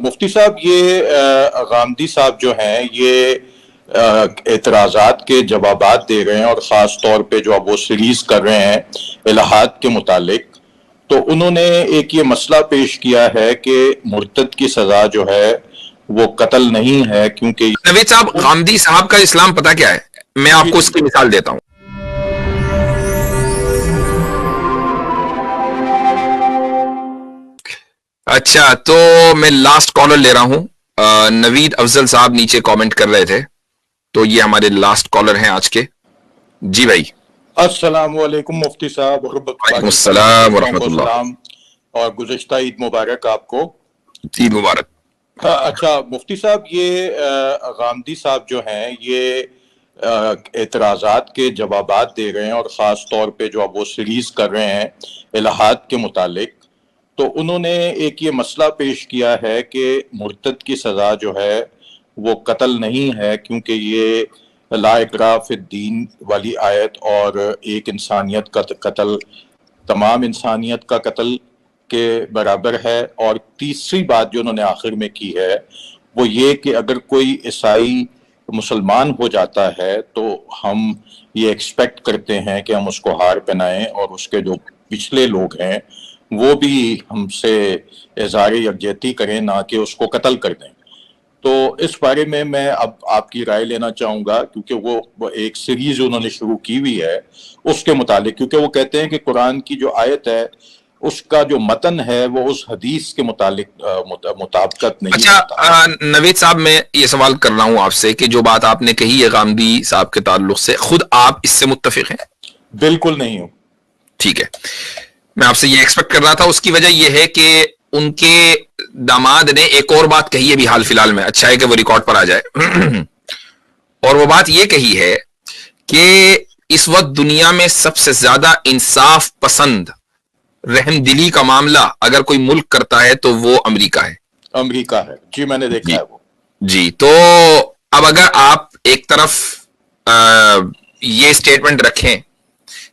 مفتی صاحب یہ غامدی صاحب جو ہیں یہ اعتراضات کے جوابات دے رہے ہیں، اور خاص طور پہ جو اب وہ سیریز کر رہے ہیں الہات کے متعلق، تو انہوں نے ایک یہ مسئلہ پیش کیا ہے کہ مرتد کی سزا جو ہے وہ قتل نہیں ہے، کیونکہ نوید صاحب غامدی صاحب کا اسلام پتہ کیا ہے؟ میں آپ کو اس کی مثال دیتا ہوں۔ اچھا، تو میں لاسٹ کالر لے رہا ہوں۔ نوید افضل صاحب نیچے کامنٹ کر رہے تھے، تو یہ ہمارے لاسٹ کالر ہیں آج کے۔ جی بھائی، السلام علیکم مفتی صاحب۔ وعلیکم السلام ورحمۃ اللہ، اور گزشتہ عید مبارک آپ کو۔ عید مبارک۔ اچھا مفتی صاحب، یہ غامدی صاحب جو ہیں یہ اعتراضات کے جوابات دے رہے ہیں، اور خاص طور پہ جو اب وہ سیریز کر رہے ہیں الہات کے متعلق، تو انہوں نے ایک یہ مسئلہ پیش کیا ہے کہ مرتد کی سزا جو ہے وہ قتل نہیں ہے، کیونکہ یہ لا اکراہ فی الدین والی آیت اور ایک انسانیت کا قتل تمام انسانیت کا قتل کے برابر ہے۔ اور تیسری بات جو انہوں نے آخر میں کی ہے وہ یہ کہ اگر کوئی عیسائی مسلمان ہو جاتا ہے تو ہم یہ ایکسپیکٹ کرتے ہیں کہ ہم اس کو ہار پہنائیں، اور اس کے جو پچھلے لوگ ہیں وہ بھی ہم سے اظہار یکجہتی کریں، نہ کہ اس کو قتل کر دیں۔ تو اس بارے میں اب آپ کی رائے لینا چاہوں گا، کیونکہ وہ ایک سیریز انہوں نے شروع کی ہوئی ہے اس کے متعلق، کیونکہ وہ کہتے ہیں کہ قرآن کی جو آیت ہے اس کا جو متن ہے وہ اس حدیث کے متعلق مطابقت نہیں رکھتا۔ اچھا نوید صاحب، میں یہ سوال کر رہا ہوں آپ سے کہ جو بات آپ نے کہی ہے غامدی صاحب کے تعلق سے، خود آپ اس سے متفق ہیں؟ بالکل نہیں ہوں۔ ٹھیک ہے، میں آپ سے یہ ایکسپیکٹ کر رہا تھا۔ اس کی وجہ یہ ہے کہ ان کے داماد نے ایک اور بات کہی ہے بھی حال فی الحال میں، اچھا ہے کہ وہ ریکارڈ پر آ جائے، اور وہ بات یہ کہی ہے کہ اس وقت دنیا میں سب سے زیادہ انصاف پسند رحم دلی کا معاملہ اگر کوئی ملک کرتا ہے تو وہ امریکہ ہے۔ امریکہ ہے، جی میں نے دیکھا ہے وہ۔ جی، تو اب اگر آپ ایک طرف یہ سٹیٹمنٹ رکھیں،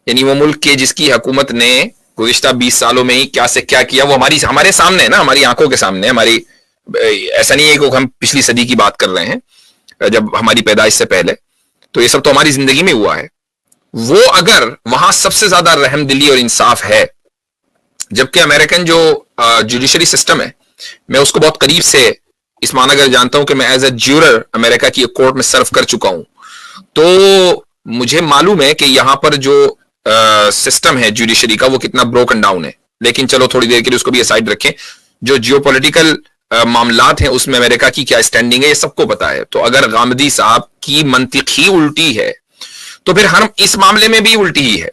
یعنی وہ ملک کے جس کی حکومت نے گزشتہ 20 سالوں میں ہی کیا سے کیا کیا، وہ ہمارے سامنے ہے نا، ہماری آنکھوں کے سامنے، ہماری ایسا نہیں ہے کہ ہم پچھلی صدی کی بات کر رہے ہیں جب ہماری پیدائش سے پہلے، تو یہ سب تو ہماری زندگی میں ہوا ہے۔ وہ اگر وہاں سب سے زیادہ رحم دلی اور انصاف ہے، جبکہ امریکن جو جوڈیشری سسٹم ہے، میں اس کو بہت قریب سے اس معنی اگر جانتا ہوں کہ میں ایز اے جیورر امریکہ کی ایک کورٹ میں سرو کر چکا ہوں، تو مجھے معلوم ہے کہ یہاں پر جو سسٹم ہے جوڈیشری کا وہ کتنا بروکن ڈاؤن ہے۔ لیکن چلو تھوڑی دیر کے لیے اس کو بھی اسائڈ رکھیں، جو جیو پولیٹیکل معاملات ہیں اس میں امریکہ کی کیا اسٹینڈنگ ہے یہ سب کو پتا ہے۔ تو اگر غامدی صاحب کی منطق ہی الٹی ہے تو پھر ہم اس معاملے میں بھی الٹی ہی ہے۔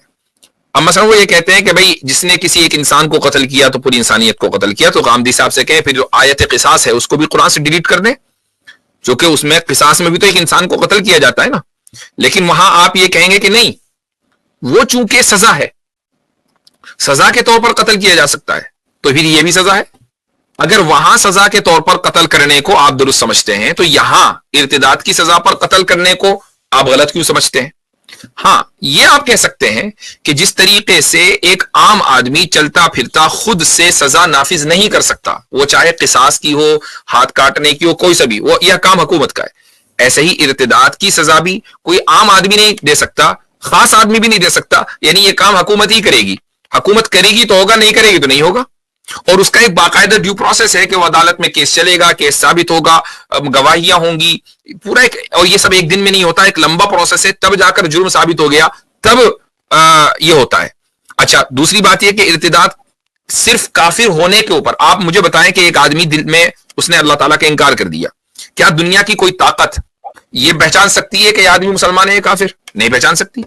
اب مثلا وہ یہ کہتے ہیں کہ بھئی جس نے کسی ایک انسان کو قتل کیا تو پوری انسانیت کو قتل کیا، تو غامدی صاحب سے کہیں پھر جو آیت قصاص ہے اس کو بھی قرآن سے ڈیلیٹ کر دیں، جو کہ اس میں قصاص میں بھی تو ایک انسان کو قتل کیا جاتا ہے نا۔ لیکن وہاں آپ یہ کہیں گے کہ نہیں، وہ چونکہ سزا ہے، سزا کے طور پر قتل کیا جا سکتا ہے، تو پھر یہ بھی سزا ہے۔ اگر وہاں سزا کے طور پر قتل کرنے کو آپ درست سمجھتے ہیں تو یہاں ارتداد کی سزا پر قتل کرنے کو آپ غلط کیوں سمجھتے ہیں؟ ہاں، یہ آپ کہہ سکتے ہیں کہ جس طریقے سے ایک عام آدمی چلتا پھرتا خود سے سزا نافذ نہیں کر سکتا، وہ چاہے قصاص کی ہو، ہاتھ کاٹنے کی ہو، کوئی سا بھی، وہ یہ کام حکومت کا ہے، ایسے ہی ارتداد کی سزا بھی کوئی عام آدمی نہیں دے سکتا، خاص آدمی بھی نہیں دے سکتا، یعنی یہ کام حکومت ہی کرے گی۔ حکومت کرے گی تو ہوگا، نہیں کرے گی تو نہیں ہوگا، اور اس کا ایک باقاعدہ ڈیو پروسیس ہے کہ وہ عدالت میں کیس چلے گا، کیس ثابت ہوگا، گواہیاں ہوں گی، پورا ایک، اور یہ سب ایک دن میں نہیں ہوتا، ایک لمبا پروسیس ہے، تب جا کر جرم ثابت ہو گیا تب یہ ہوتا ہے۔ اچھا، دوسری بات یہ کہ ارتداد صرف کافر ہونے کے اوپر، آپ مجھے بتائیں کہ ایک آدمی دل میں اس نے اللہ تعالیٰ کا انکار کر دیا، کیا دنیا کی کوئی طاقت یہ پہچان سکتی ہے کہ یہ آدمی مسلمان ہے یا کافر؟ نہیں پہچان سکتی۔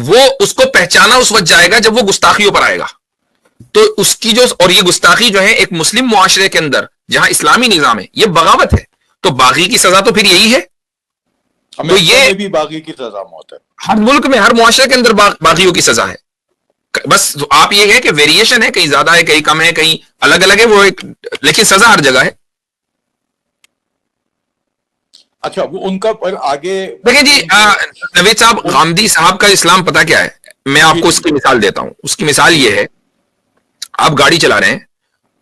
وہ اس کو پہچانا اس وقت جائے گا جب وہ گستاخیوں پر آئے گا، تو اس کی جو، اور یہ گستاخی جو ہے ایک مسلم معاشرے کے اندر جہاں اسلامی نظام ہے یہ بغاوت ہے، تو باغی کی سزا تو پھر یہی ہے۔ تو یہ بھی باغی کی سزا موت ہے، ہر ملک میں ہر معاشرے کے اندر باغیوں کی سزا ہے، بس آپ یہ ہے کہ ویریشن ہے، کہیں زیادہ ہے کہیں کم ہے، کہیں الگ الگ ہے، وہ ایک، لیکن سزا ہر جگہ ہے۔ اچھا، وہ ان کا پر آگے دیکھیں جی نوید صاحب، غامدی صاحب کا اسلام پتہ کیا ہے؟ میں آپ کو اس کی مثال دیتا ہوں۔ اس کی مثال یہ ہے، آپ گاڑی چلا رہے ہیں،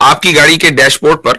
آپ کی گاڑی کے ڈیش بورڈ پر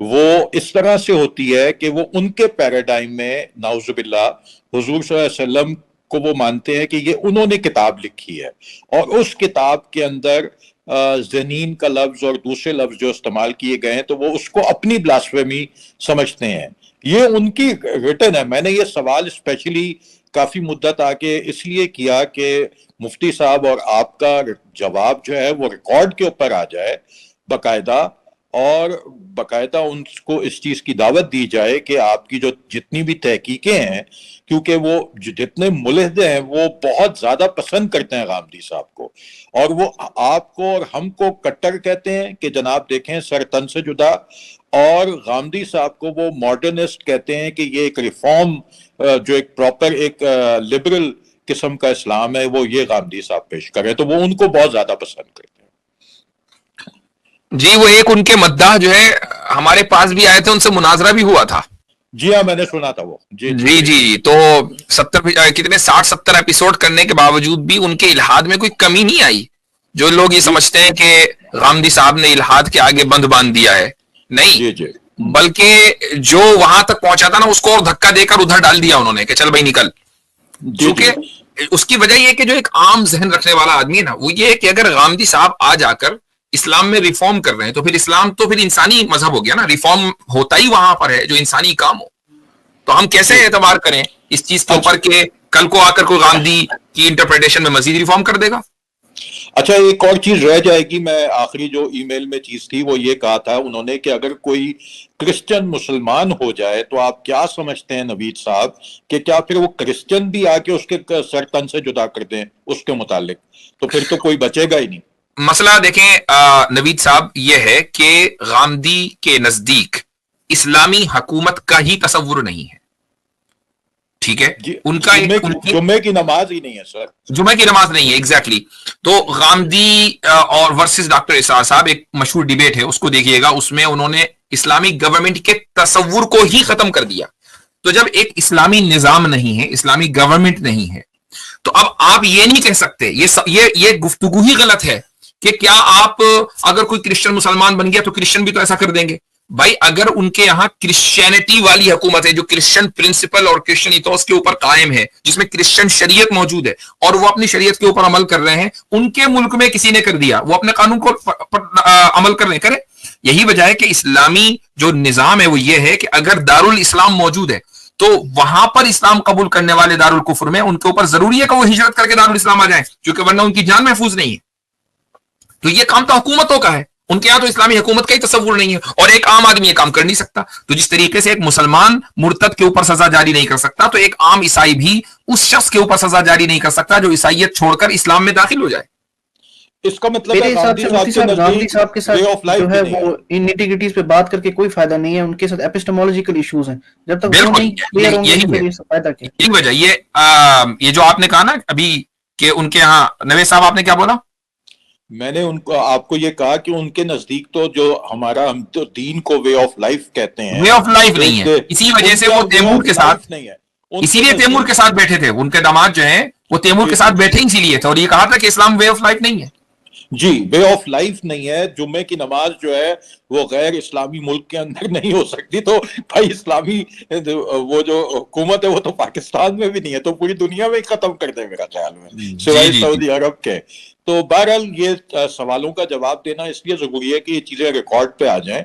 وہ اس طرح سے ہوتی ہے کہ وہ ان کے پیراڈائم میں نعوذ باللہ حضور صلی اللہ علیہ وسلم کو وہ مانتے ہیں کہ یہ انہوں نے کتاب لکھی ہے، اور اس کتاب کے اندر زنین کا لفظ اور دوسرے لفظ جو استعمال کیے گئے ہیں تو وہ اس کو اپنی بلاسفیمی سمجھتے ہیں. یہ ان کی ریٹن ہے. میں نے یہ سوال اسپیشلی کافی مدت آگے اس لیے کیا کہ مفتی صاحب اور آپ کا جواب جو ہے وہ ریکارڈ کے اوپر آ جائے باقاعدہ، اور باقاعدہ ان کو اس چیز کی دعوت دی جائے کہ آپ کی جو جتنی بھی تحقیقیں ہیں، کیونکہ وہ جتنے ملحد ہیں وہ بہت زیادہ پسند کرتے ہیں غامدی صاحب کو، اور وہ آپ کو اور ہم کو کٹر کہتے ہیں کہ جناب دیکھیں سر تن سے جدا، اور غامدی صاحب کو وہ ماڈرنسٹ کہتے ہیں کہ یہ ایک ریفارم جو ایک پراپر ایک لبرل قسم کا اسلام ہے وہ یہ غامدی صاحب پیش کرے، تو وہ ان کو بہت زیادہ پسند کرتے ہیں. جی وہ ایک ان کے مداح جو ہے ہمارے پاس بھی آئے تھے، ان سے مناظرہ بھی ہوا تھا. جی ہاں میں نے سنا تھا وہ. جی تو 60-70 ایپیسوڈ کرنے کے باوجود بھی ان کے الہاد میں کوئی کمی نہیں آئی. جو لوگ یہ سمجھتے ہیں کہ غامدی صاحب نے الہاد کے آگے بند باندھ دیا ہے، نہیں، بلکہ جو وہاں تک پہنچا تھا نا اس کو اور دھکا دے کر ادھر ڈال دیا انہوں نے کہ چل بھائی نکل. کیونکہ اس کی وجہ یہ کہ جو ایک عام ذہن رکھنے والا آدمی ہے نا، وہ یہ کہ اگر غامدی صاحب آ جا کر اسلام میں ریفارم کر رہے ہیں تو پھر اسلام تو پھر انسانی مذہب ہو گیا نا، ریفارم ہوتا ہی وہاں پر ہے جو انسانی کام ہو. تو ہم کیسے اعتبار کریں اس چیز کے اوپر کہ کل کو آ کر کوئی غامدی کی انٹرپریٹیشن میں مزید ریفارم کر دے گا؟ اچھا ایک اور چیز رہ جائے گی، میں آخری جو ای میل میں چیز تھی وہ یہ کہا تھا انہوں نے کہ اگر کوئی کرسچن مسلمان ہو جائے تو آپ کیا سمجھتے ہیں نوید صاحب کہ کیا پھر وہ کرسچن بھی آ کے اس کے سر تن سے جدا کر دیں اس کے متعلق؟ تو پھر تو کوئی بچے گا ہی نہیں. مسئلہ دیکھیں نوید صاحب یہ ہے کہ غامدی کے نزدیک اسلامی حکومت کا ہی تصور نہیں ہے، ٹھیک ہے؟ ان کا جمعے کی نماز ہی نہیں ہے سر، جمعے کی نماز نہیں ہے، ایگزیکٹلی. تو غامدی اور ورسز ڈاکٹر اسرار صاحب ایک مشہور ڈیبیٹ ہے، اس کو دیکھیے گا، اس میں انہوں نے اسلامی گورنمنٹ کے تصور کو ہی ختم کر دیا. تو جب ایک اسلامی نظام نہیں ہے، اسلامی گورنمنٹ نہیں ہے، تو اب آپ یہ نہیں کہہ سکتے، یہ گفتگو ہی غلط ہے کہ کیا آپ اگر کوئی کرسچن مسلمان بن گیا تو کرسچن بھی تو ایسا کر دیں گے. بھائی اگر ان کے یہاں کرسچینٹی والی حکومت ہے جو کرسچن پرنسپل اور کرسچن ایتھوس کے اوپر قائم ہے، جس میں کرسچن شریعت موجود ہے اور وہ اپنی شریعت کے اوپر عمل کر رہے ہیں، ان کے ملک میں کسی نے کر دیا، وہ اپنے قانون کو عمل کرنے کرے. یہی وجہ ہے کہ اسلامی جو نظام ہے وہ یہ ہے کہ اگر دارالاسلام موجود ہے تو وہاں پر اسلام قبول کرنے والے دارالکفر میں ان کے اوپر ضروری ہے کہ وہ ہجرت کر کے دارالاسلام آ جائیں، کیونکہ ورنہ ان کی جان محفوظ نہیں ہے. تو یہ کام تو حکومتوں کا ہے، ان کے یہاں تو اسلامی حکومت کا ہی تصور نہیں ہے، اور ایک عام آدمی یہ کام کر نہیں سکتا. تو جس طریقے سے ایک مسلمان مرتد کے اوپر سزا جاری نہیں کر سکتا، تو ایک عام عیسائی بھی اس شخص کے اوپر سزا جاری نہیں کر سکتا جو عیسائیت چھوڑ کر اسلام میں داخل ہو جائے. اس کا مطلب میرے حساب سے مفتی صاحب غامدی صاحب کے ساتھ جو ہے وہ ان نیٹی گریٹیز پہ بات کر کے کوئی فائدہ نہیں ہے، ان کے ساتھ ایپسٹمولوجیکل ایشوز ہیں، جب تک وہ نہیں کلیئر ہوں گے پھر فائدہ کیا؟ یہی وجہ یہ جو آپ نے کہا نا ابھی کہ ان کے ہاں نوید صاحب آپ نے کیا بولا؟ میں نے ان کو آپ کو یہ کہا کہ ان کے نزدیک تو جو ہمارا ہم تو دین کو وے آف لائف کہتے ہیں، وے آف لائف نہیں ہے، اسی وجہ سے وہ تیمور کے ساتھ نہیں ہے، اسی لیے تیمور کے ساتھ بیٹھے تھے. ان کے داماد جو ہیں وہ تیمور کے ساتھ بیٹھے اسی لیے تھے، اور یہ کہا تھا کہ اسلام وے آف لائف نہیں ہے. جی وے آف لائف نہیں ہے. جمعے کی نماز جو ہے وہ غیر اسلامی ملک کے اندر نہیں ہو سکتی. تو بھائی اسلامی وہ جو حکومت ہے وہ تو پاکستان میں بھی نہیں ہے، تو پوری دنیا میں ہی ختم کر دے میرا خیال میں، سوائے سعودی عرب کے. تو بہرحال یہ سوالوں کا جواب دینا اس لیے ضروری ہے کہ یہ چیزیں ریکارڈ پہ آ جائیں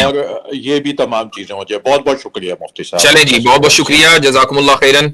اور یہ بھی تمام چیزیں ہو جائیں. بہت بہت شکریہ مفتی صاحب. چلیں جی، بہت بہت شکریہ، جزاکم اللہ خیرن.